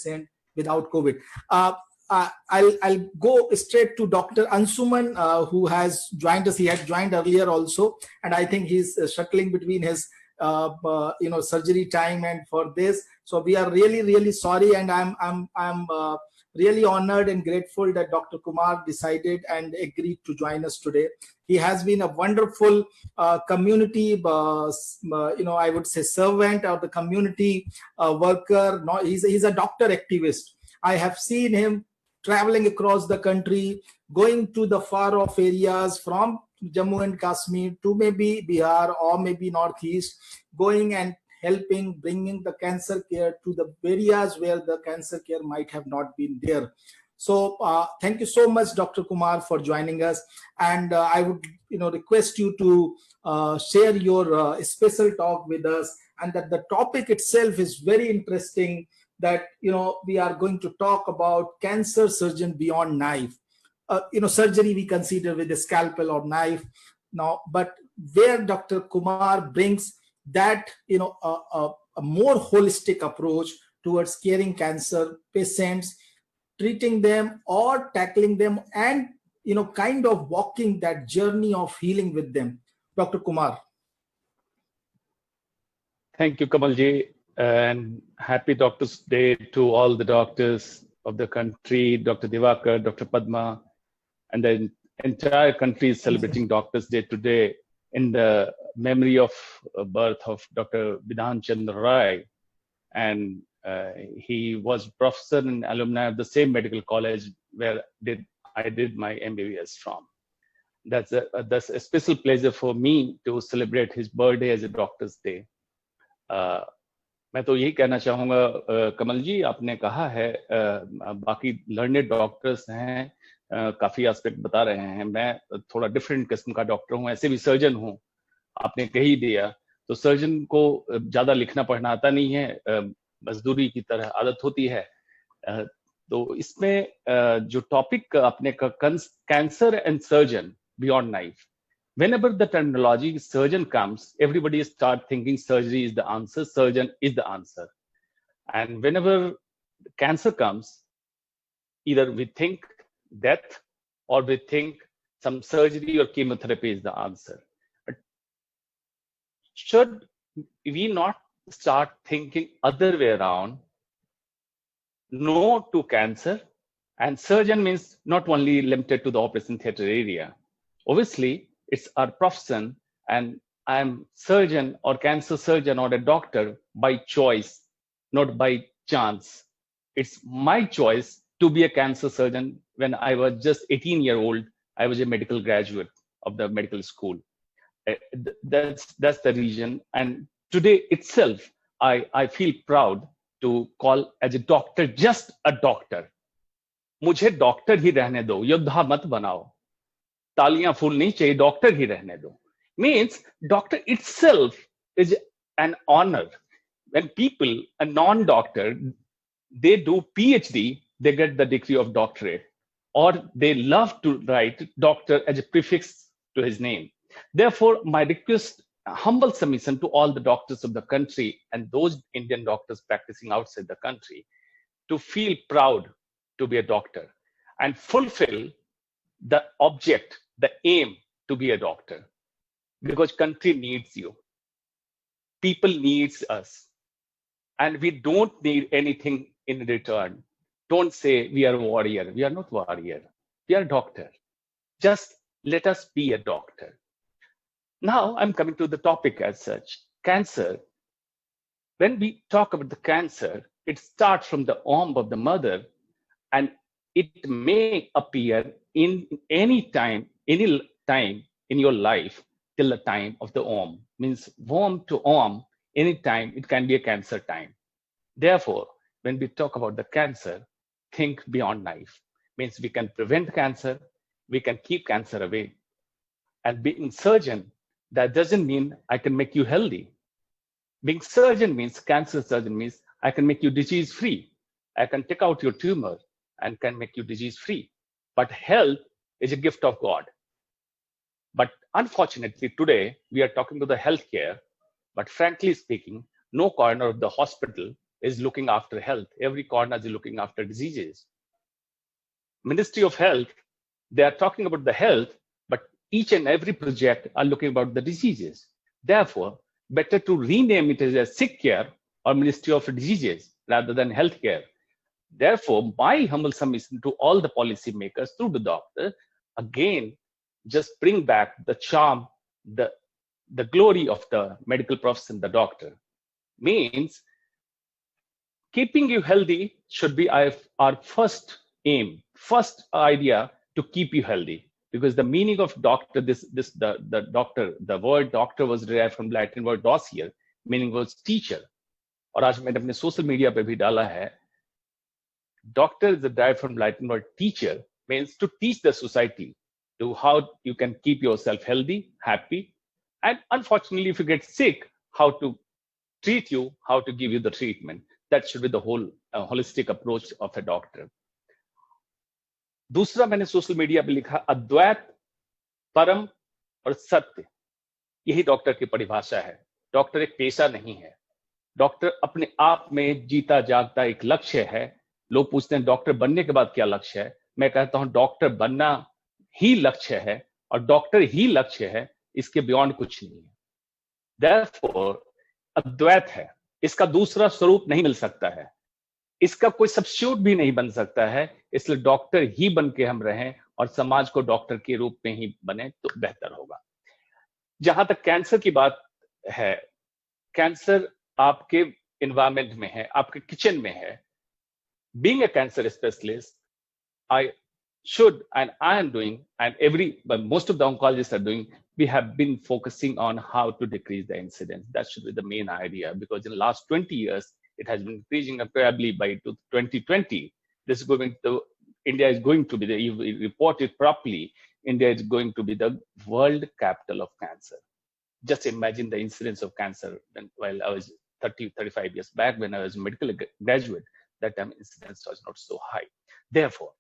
patient without COVID. I'll go straight to Dr. Ansuman, who has joined us. He had joined earlier also, and I think he's shuttling between his surgery time and for this. So we are really sorry, and I'm really honored and grateful that Dr. Kumar decided and agreed to join us today. He has been a wonderful community, I would say servant of the community worker. No, he's a doctor activist. I have seen him traveling across the country, going to the far off areas from Jammu and Kashmir to maybe Bihar or maybe Northeast, going and helping, bringing the cancer care to the areas where the cancer care might have not been there. So thank you so much, Dr. Kumar, for joining us. And I would request you to share your special talk with us, and that the topic itself is very interesting, that we are going to talk about cancer surgeon beyond knife. Surgery we consider with a scalpel or knife now, but where Dr. Kumar brings that a more holistic approach towards caring cancer patients, treating them or tackling them, and kind of walking that journey of healing with them. Dr. Kumar. Thank you, Kamalji, and happy Doctors' Day to all the doctors of the country, Dr. Divakar, Dr. Padma, and the entire country is celebrating Doctors' Day today in the memory of birth of Dr. Bidhan Chandra Rai. And he was professor and alumni of the same medical college where I did my MBBS from. That's a special pleasure for me to celebrate his birthday as a Doctors' Day. मैं तो यही कहना चाहूँगा, कमल जी, आपने कहा है बाकी learned doctors हैं, काफ़ी एस्पेक्ट बता रहे हैं. मैं थोड़ा डिफरेंट किस्म का डॉक्टर हूँ, ऐसे भी सर्जन हूँ. आपने कह ही दिया, तो सर्जन को ज़्यादा लिखना पढ़ना आता नहीं है, मजदूरी की तरह आदत होती है. तो इसमें जो टॉपिक आपने कहा, cancer and surgeon beyond knife. Whenever the terminology surgeon comes, everybody start thinking surgery is the answer, surgeon is the answer. And whenever cancer comes, either we think death or we think some surgery or chemotherapy is the answer. But should we not start thinking other way around? No to cancer, and surgeon means not only limited to the operation theater area. Obviously, it's our profession, and I'm surgeon or cancer surgeon or a doctor by choice, not by chance. It's my choice to be a cancer surgeon. When I was just 18-year-old, I was a medical graduate of the medical school. That's the reason. And today itself, I feel proud to call as a doctor, just a doctor. मुझे doctor ही रहने दो, योद्धा मत बनाओ. तालियां फूल नहीं चाहिए, doctor ही रहने दो. Means doctor itself is an honor. When people, a non-doctor, they do PhD, they get the degree of doctorate, or they love to write doctor as a prefix to his name. Therefore, my request, humble submission to all the doctors of the country and those Indian doctors practicing outside the country, to feel proud to be a doctor and fulfill the object, the aim to be a doctor, because country needs you, people needs us, and we don't need anything in return. Don't say we are warrior. We are not warrior. We are doctor. Just let us be a doctor. Now I'm coming to the topic as such, cancer. When we talk about the cancer, it starts from the womb of the mother, and it may appear in any time in your life till the time of the womb. Means womb to womb, any time it can be a cancer time. Therefore, when we talk about the cancer, think beyond knife. Means we can prevent cancer, we can keep cancer away. And being surgeon, that doesn't mean I can make you healthy. Being surgeon means, cancer surgeon means, I can make you disease free. I can take out your tumor and can make you disease free. But health is a gift of God. But unfortunately, today we are talking to the healthcare, but frankly speaking, no corner of the hospital is looking after health. Every corner is looking after diseases. Ministry of Health, they are talking about the health, but each and every project are looking about the diseases. Therefore, better to rename it as sick care or Ministry of Diseases rather than healthcare. Therefore, my humble submission to all the policymakers through the doctor, again, just bring back the charm, the glory of the medical profession, the doctor. Means keeping you healthy should be our first aim, first idea to keep you healthy. Because the meaning of doctor, the doctor, the word doctor was derived from Latin word docere, meaning was teacher. और आज मैंने अपने social media पे भी डाला है, doctor is derived from Latin word teacher, means to teach the society to how you can keep yourself healthy, happy, and unfortunately, if you get sick, how to treat you, how to give you the treatment. That should be the whole holistic approach of a doctor. दूसरा मैंने social media पे लिखा अद्वैत, परम और सत्य, यही doctor की परिभाषा है. डॉक्टर एक पेशा नहीं है, डॉक्टर अपने आप में जीता जागता एक लक्ष्य है. लोग पूछते हैं डॉक्टर बनने के बाद क्या लक्ष्य है. मैं कहता हूं डॉक्टर बनना ही लक्ष्य है और डॉक्टर ही लक्ष्य है, इसके बियॉन्ड कुछ नहीं है. Therefore, अद्वैत है, इसका दूसरा स्वरूप नहीं मिल सकता है, इसका कोई सब्स्टिट्यूट भी नहीं बन सकता है. इसलिए डॉक्टर ही बन के हम रहें और समाज को डॉक्टर के रूप में ही बने तो बेहतर होगा. जहां तक कैंसर की बात है, कैंसर आपके एनवायरमेंट में है, आपके किचन में है. Being a cancer specialist, I should, and I am doing, and most of the oncologists are doing, we have been focusing on how to decrease the incidence. That should be the main idea, because in the last 20 years, it has been increasing probably by 2020. India is going to be, if we report it properly, India is going to be the world capital of cancer. Just imagine the incidence of cancer while I was 35 years back, when I was a medical graduate, that time incidence was not so high. Therefore,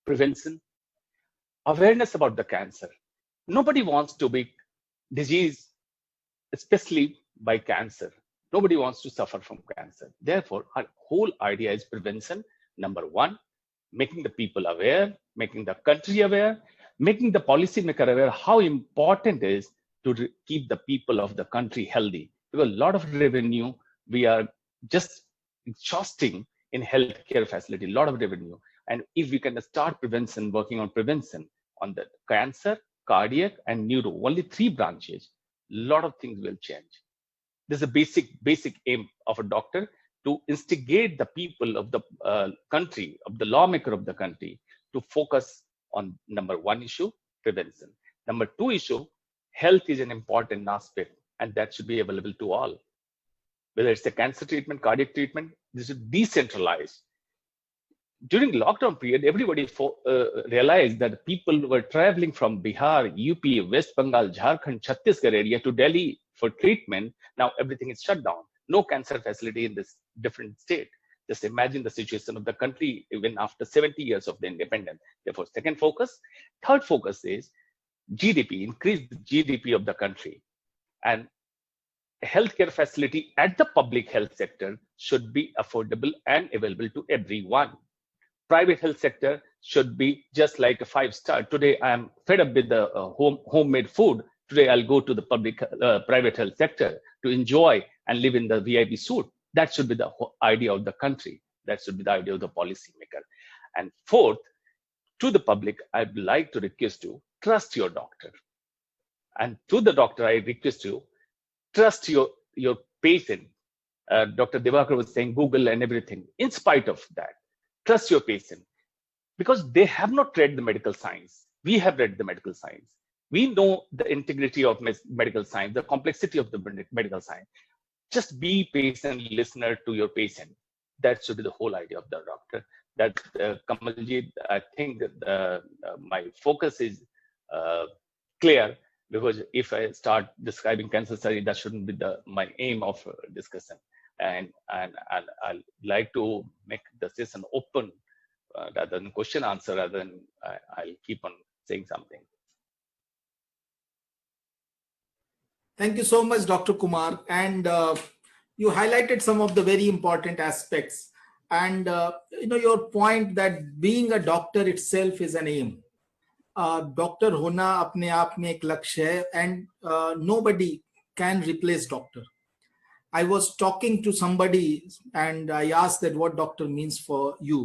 prevention, awareness about the cancer. Nobody wants to be diseased, especially by cancer. Nobody wants to suffer from cancer. Therefore, our whole idea is prevention. Number one, making the people aware, making the country aware, making the policymaker aware how important it is to keep the people of the country healthy. Because a lot of revenue we are just exhausting in healthcare facility, a lot of revenue. And if we can start prevention, working on prevention on the cancer, cardiac, and neuro, only 3 branches, a lot of things will change. This is a basic aim of a doctor, to instigate the people of the country, of the lawmaker of the country, to focus on number 1 issue, prevention. Number 2 issue, health is an important aspect, and that should be available to all. Whether it's a cancer treatment, cardiac treatment, this is decentralized. During lockdown period, everybody realized that people were traveling from Bihar, UP, West Bengal, Jharkhand, Chhattisgarh area to Delhi for treatment. Now everything is shut down. No cancer facility in this different state. Just imagine the situation of the country even after 70 years of the independence. Therefore, second focus. Third focus is GDP, increase the GDP of the country. And healthcare facility at the public health sector should be affordable and available to everyone. Private health sector should be just like a 5-star. Today, I am fed up with the homemade food. Today, I'll go to the private health sector to enjoy and live in the VIP suite. That should be the idea of the country. That should be the idea of the policymaker. And fourth, to the public, I'd like to request you, trust your doctor. And to the doctor, I request you, trust your patient. Dr. Devakar was saying Google and everything. In spite of that, trust your patient, because they have not read the medical science. We have read the medical science. We know the integrity of medical science, the complexity of the medical science. Just be patient listener to your patient. That should be the whole idea of the doctor. That Kamalji, I think that my focus is clear, because if I start describing cancer study, that shouldn't be my aim of discussion. And I'd like to make the session open rather than question answer, rather than I'll keep on saying something. Thank you so much, Dr. Kumar. And you highlighted some of the very important aspects, and your point that being a doctor itself is an aim. Doctor होना अपने आप में एक लक्ष्य है, and nobody can replace doctor. I was talking to somebody and I asked that what doctor means for you,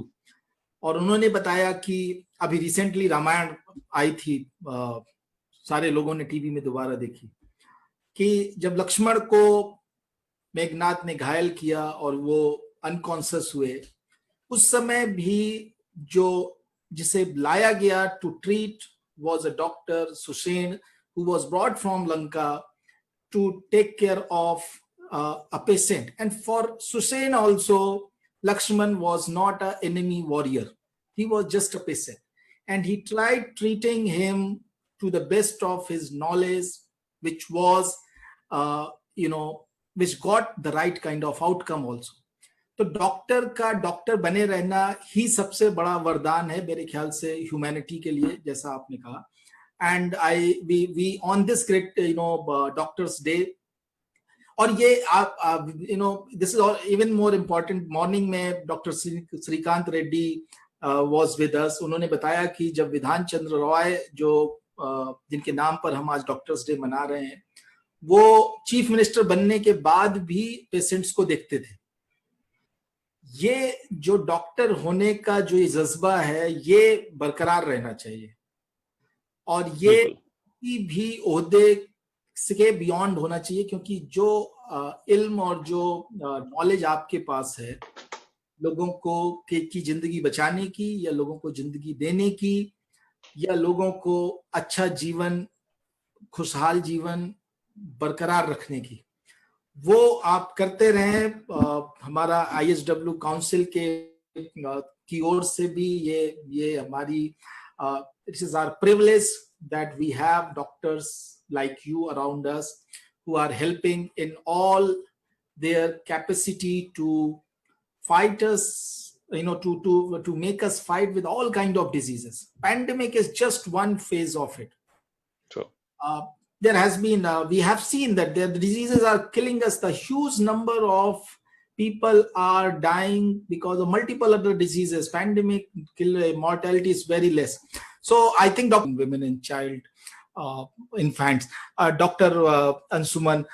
और उन्होंने बताया कि अभी रिसेंटली रामायण आई थी, सारे लोगों ने टीवी में दोबारा देखी, कि जब लक्ष्मण को मेघनाथ ने घायल किया और वो अनकॉन्शियस हुए, उस समय भी जो जिसे लाया गया to treat was a doctor, Sushen, who was brought from Lanka to take care of a patient. And for Sushen also, Lakshman was not an enemy warrior. He was just a patient. And he tried treating him to the best of his knowledge, which was, which got the right kind of outcome also. तो doctor का doctor बने रहना ही सबसे बड़ा वरदान है मेरे ख्याल से ह्यूमैनिटी के लिए, जैसा आपने कहा। And we on this great doctors day, और ये आप this is even more important, morning में doctor Srikanth Reddy was with us. उन्होंने बताया कि जब विधान चंद्र रॉय, जो जिनके नाम पर हम आज डॉक्टर्स डे मना रहे हैं, वो चीफ मिनिस्टर बनने के बाद भी पेशेंट्स को देखते थे। ये जो डॉक्टर होने का जो ये जज्बा है, ये बरकरार रहना चाहिए, और ये भी ओहदे के बियॉन्ड होना चाहिए, क्योंकि जो इल्म और जो नॉलेज आपके पास है लोगों को की जिंदगी बचाने की, या लोगों को जिंदगी देने की, या लोगों को अच्छा जीवन, खुशहाल जीवन बरकरार रखने की, वो आप करते रहे। हमारा ISW काउंसिल की ओर से भी ये हमारी it is our privilege that we have doctors like you around us who are helping in all their capacity to fight us, to make us fight with all kind of diseases. Pandemic is just one phase of it. True. There has been, we have seen that the diseases are killing us. The huge number of people are dying because of multiple other diseases. Pandemic mortality is very less. So I think women and child infants. Dr. Ansuman,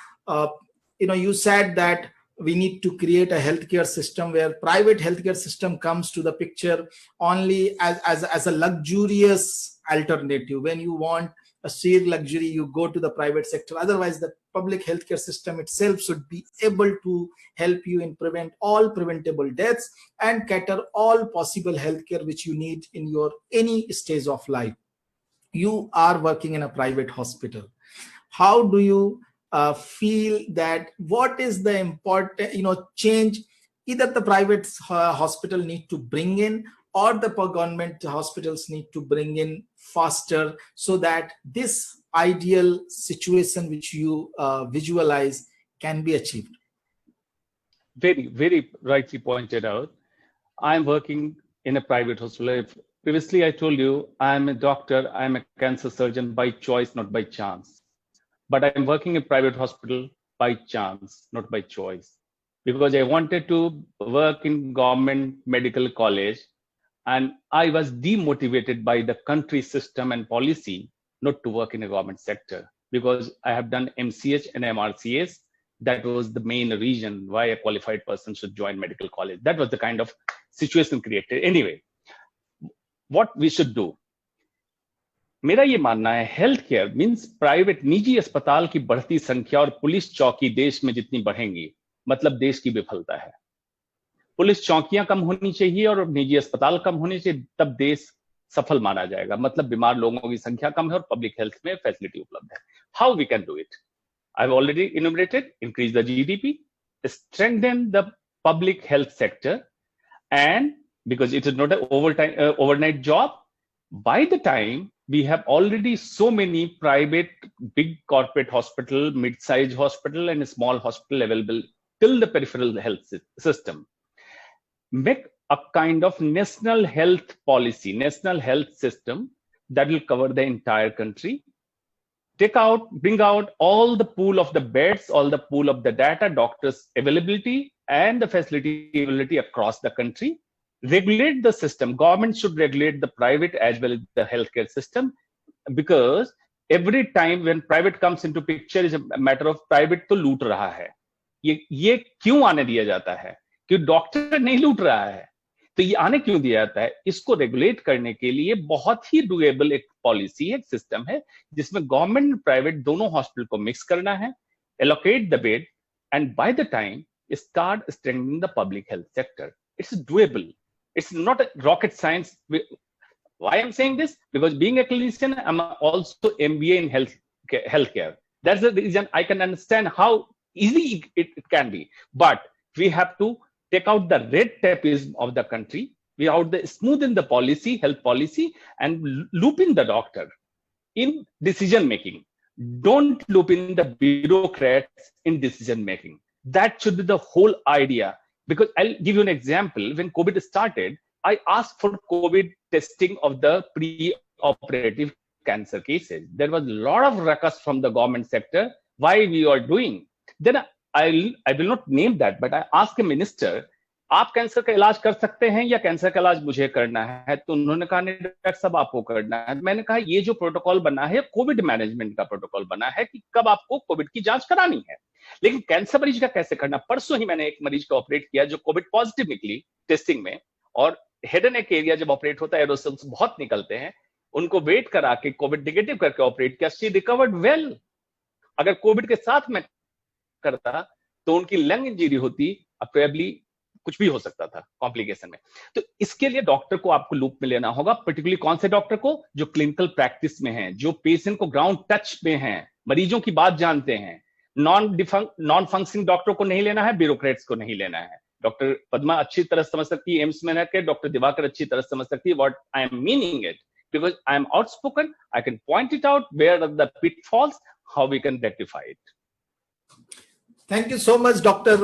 you said that we need to create a healthcare system where private healthcare system comes to the picture only as a luxurious alternative. When you want a sheer luxury, you go to the private sector. Otherwise, the public healthcare system itself should be able to help you in prevent all preventable deaths and cater all possible healthcare which you need in your any stage of life. You are working in a private hospital. How do you feel that, what is the important change either the private hospital need to bring in, or the government hospitals need to bring in faster, so that this ideal situation which you visualize can be achieved? Very, very rightly pointed out. I'm working in a private hospital. Previously, I told you I'm a doctor, I'm a cancer surgeon by choice, not by chance. But I'm working in a private hospital by chance, not by choice. Because I wanted to work in government medical college, and I was demotivated by the country system and policy not to work in a government sector, because I have done MCH and MRCS. That was the main reason why a qualified person should join medical college. That was the kind of situation created. Anyway, what we should do? मेरा ये मानना है, health care means private निजी अस्पताल की बढ़ती संख्या और पुलिस चौकी देश में जितनी बढ़ेंगी, मतलब देश की विफलता है। पुलिस चौकियां कम होनी चाहिए और निजी अस्पताल कम होने चाहिए, तब देश सफल माना जाएगा। मतलब बीमार लोगों की संख्या कम है और पब्लिक हेल्थ में फैसिलिटी उपलब्ध है। How we can do it? I have already enumerated, increase the GDP, strengthen the public health sector, and because it is not an overnight job, by the time we have already so many private, big corporate hospital, mid-sized hospital, and small hospital available till the peripheral health system. Make a kind of national health policy, national health system that will cover the entire country. bring out all the pool of the beds, all the pool of the data, doctors availability and the facility availability across the country. Regulate the system. Government should regulate the private as well as the healthcare system, because every time when private comes into picture is a matter of private तो लूट रहा है. ये क्यों आने दिया जाता है? कि डॉक्टर नहीं लूट रहा है, तो ये आने क्यों दिया जाता है? इसको रेगुलेट करने के लिए बहुत ही डुएबल एक पॉलिसी है, एक सिस्टम है, जिसमें गवर्नमेंट प्राइवेट दोनों हॉस्पिटल को मिक्स करना है, allocate the bed, and by the time start strengthening the public health sector. It's doable. It's not a rocket science. Why I'm saying this? Because being a clinician, I'm also MBA in healthcare. That's the reason I can understand how easy it can be. But we have to take out the red tapeism of the country. We have to smoothen the policy, health policy, and loop in the doctor in decision making. Don't loop in the bureaucrats in decision making. That should be the whole idea. Because I'll give you an example. When COVID started, I asked for COVID testing of the pre-operative cancer cases. There was a lot of ruckus from the government sector. Why we are doing? Then I will not name that, but I asked a minister, आप cancer का इलाज कर सकते हैं या cancer का इलाज मुझे करना है? तो उन्होंने कहा नहीं डॉक्टर साहब आपको करना है. मैंने कहा ये जो प्रोटोकॉल बना है कोविड मैनेजमेंट का प्रोटोकॉल बना है कि कब आपको कोविड की जांच करानी है, लेकिन कैंसर मरीज का कैसे करना? परसों ही मैंने एक मरीज का ऑपरेट किया जो कोविड पॉजिटिव निकली टेस्टिंग में, और हेड एंड नेक एरिया जब ऑपरेट होता है एरोसल्स बहुत निकलते हैं, उनको वेट करा के कोविड नेगेटिव करके ऑपरेट किया. She recovered well. अगर कोविड के साथ में करता तो उनकी लंग इंजरी होती, प्रोबेबली कुछ भी हो सकता था कॉम्प्लिकेशन में. तो इसके लिए डॉक्टर को आपको लूप में लेना होगा. पर्टिकुलरली कौन से डॉक्टर को? जो क्लिनिकल प्रैक्टिस में हैं, जो पेशेंट को ग्राउंड टच में हैं, मरीजों की बात जानते हैं. नॉन फंक्शनिंग डॉक्टर को नहीं लेना है, ब्यूरोक्रेट्स को नहीं लेना है. डॉक्टर पद्मा अच्छी तरह समझ सकती है, एम्स में रहकर डॉक्टर दिवाकर अच्छी तरह समझ सकती है what I am meaning it, because I am outspoken. I can point it out where are the pitfalls, how we can rectify it. Thank you so much, Dr.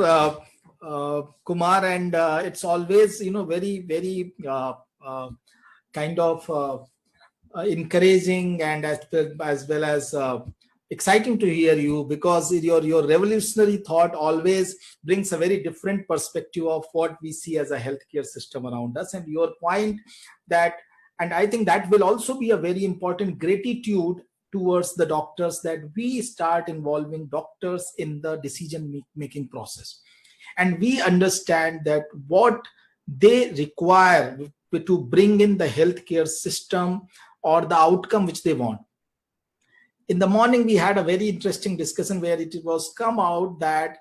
Kumar, and it's always, very, very kind of encouraging and as well as exciting to hear you, because your revolutionary thought always brings a very different perspective of what we see as a healthcare system around us. And your point that, and I think that will also be a very important gratitude towards the doctors, that we start involving doctors in the decision making process, and we understand that what they require to bring in the healthcare system or the outcome which they want. In the morning we had a very interesting discussion where it was come out that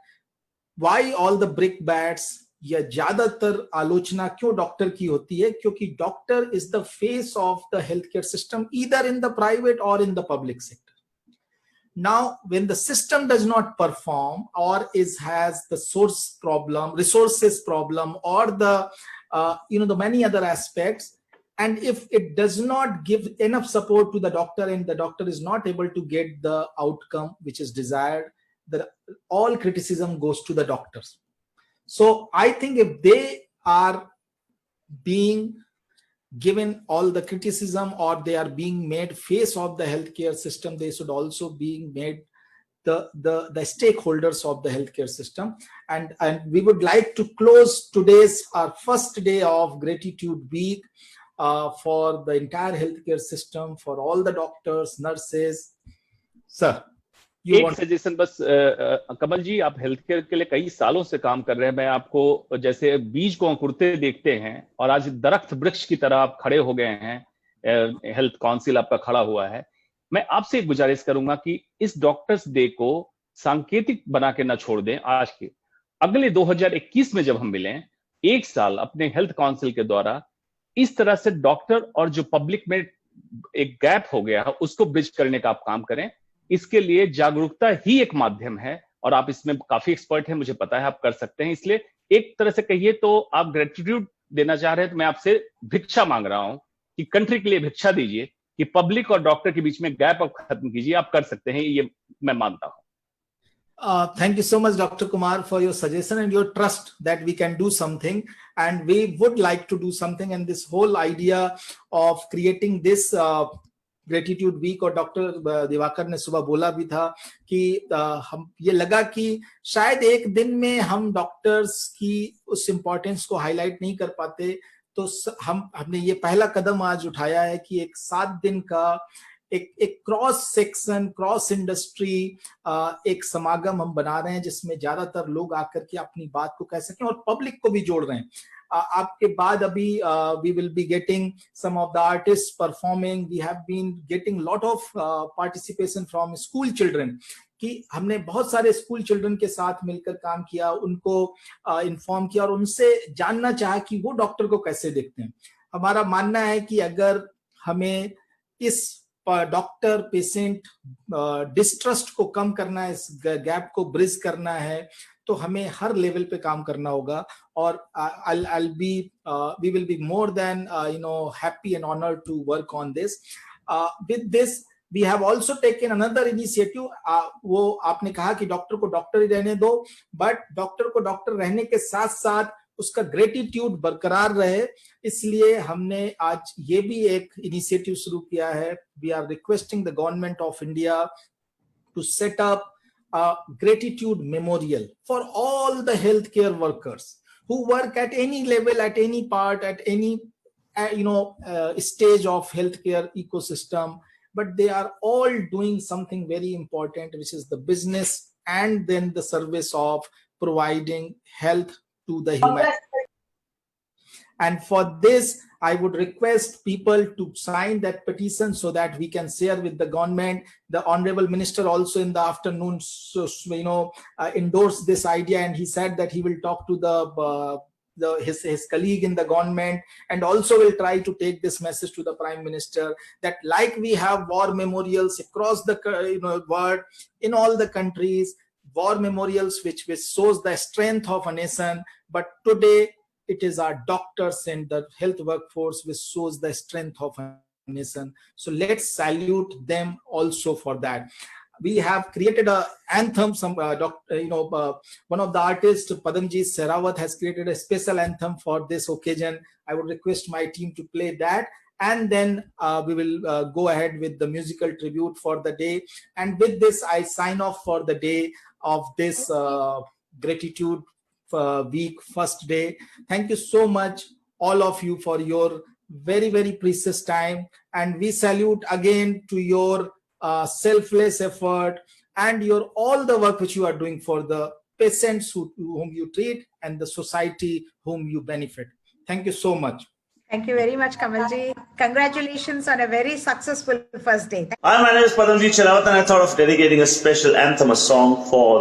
why all the brickbats या ज्यादातर आलोचना क्यों doctor की होती है? क्योंकि doctor is the face of the health care system, either in the private और in the public sector. Now, when the system does not perform or has the source problem, resources problem, or the many other aspects, and if it does not give enough support to the doctor and the doctor is not able to get the outcome which is desired, all criticism goes to the doctors. So I think if they are being given all the criticism or they are being made face of the healthcare system, they should also be made the stakeholders of the healthcare system. And we would like to close today's our first day of gratitude week for the entire healthcare system, for all the doctors, nurses. Sir, एक suggestion बस, कमल जी, आप health care के लिए कई सालों से काम कर रहे हैं. मैं आपको जैसे बीज को अंकुरते देखते हैं और आज दरख्त वृक्ष की तरह आप खड़े हो गए हैं, हेल्थ काउंसिल आपका खड़ा हुआ है. मैं आपसे एक गुजारिश करूंगा कि इस डॉक्टर्स डे को सांकेतिक बना के ना छोड़ दें. आज के अगले 2021 में जब हम मिलें, एक साल अपने हेल्थ काउंसिल के द्वारा इस तरह से डॉक्टर और जो पब्लिक में एक गैप हो गया है उसको ब्रिज करने का आप काम करें. इसके लिए जागरूकता ही एक माध्यम है और आप इसमें काफी एक्सपर्ट हैं, मुझे पता है आप कर सकते हैं. इसलिए एक तरह से कहिए तो आप ग्रेटिट्यूड देना चाह रहे हैं, तो मैं आपसे भिक्षा मांग रहा हूं कि कंट्री के लिए भिक्षा दीजिए कि पब्लिक और डॉक्टर के बीच में गैप आप खत्म कीजिए. आप कर सकते हैं, ये मैं मानता हूं. Thank you so much, Dr. Kumar, for your suggestion and your trust that we can do something, and we would like to do something. And this whole idea of creating this gratitude week, और doctor Diwakar ने सुबह बोला भी था कि हम ये लगा कि शायद एक दिन में हम डॉक्टर्स की उस इम्पोर्टेंस को हाईलाइट नहीं कर पाते, तो हमने ये पहला कदम आज उठाया है कि एक 7 दिन का एक क्रॉस सेक्शन, क्रॉस इंडस्ट्री एक समागम हम बना रहे हैं, जिसमें ज्यादातर लोग आकर के अपनी बात को कह सकें और पब्लिक को भी जोड़ रहे हैं। आपके बाद अभी we will be getting some of the artists performing. We have been getting lot of participation from school children, कि हमने बहुत सारे स्कूल चिल्ड्रन के साथ मिलकर काम किया, उनको इन्फॉर्म किया और उनसे जानना चाहा कि वो डॉक्टर को कैसे देखते हैं। हमारा मानना है कि अगर हमें इस डॉक्टर पेशेंट डिस्ट्रस्ट को कम करना है, इस गैप को ब्रिज करना है, तो हमें हर लेवल पे काम करना होगा। और we will be more than happy and honored to work on this. With this, we have also taken another initiative. वो आपने कहा कि डॉक्टर को डॉक्टर ही रहने दो, बट डॉक्टर को डॉक्टर रहने के साथ साथ उसका ग्रेटिट्यूड बरकरार रहे, इसलिए हमने आज ये भी एक इनिशिएटिव शुरू किया है। We are requesting the government of India to set up a gratitude memorial for all the healthcare workers who work at any level, at any part, at any stage of healthcare ecosystem, but they are all doing something very important, which is the business and then the service of providing health to the human. And for this, I would request people to sign that petition so that we can share with the government. The Honorable Minister also in the afternoon, endorsed this idea, and he said that he will talk to his colleague in the government, and also will try to take this message to the Prime Minister that like we have war memorials across the world, in all the countries, war memorials which shows the strength of a nation, but today it is our doctors and the health workforce which shows the strength of a nation. So let's salute them also for that. We have created an anthem. One of the artists, Padamji Sehrawat, has created a special anthem for this occasion. I would request my team to play that, and then we will go ahead with the musical tribute for the day. And with this, I sign off for the day of this gratitude week, first day. Thank you so much, all of you, for your very, very precious time, and we salute again to your selfless effort and your all the work which you are doing for the patients whom you treat and the society whom you benefit. Thank you so much. Thank you very much, Kamalji. Congratulations on a very successful first day. Hi, my name is Padamji Sehrawat, and I thought of dedicating a special anthem, a song for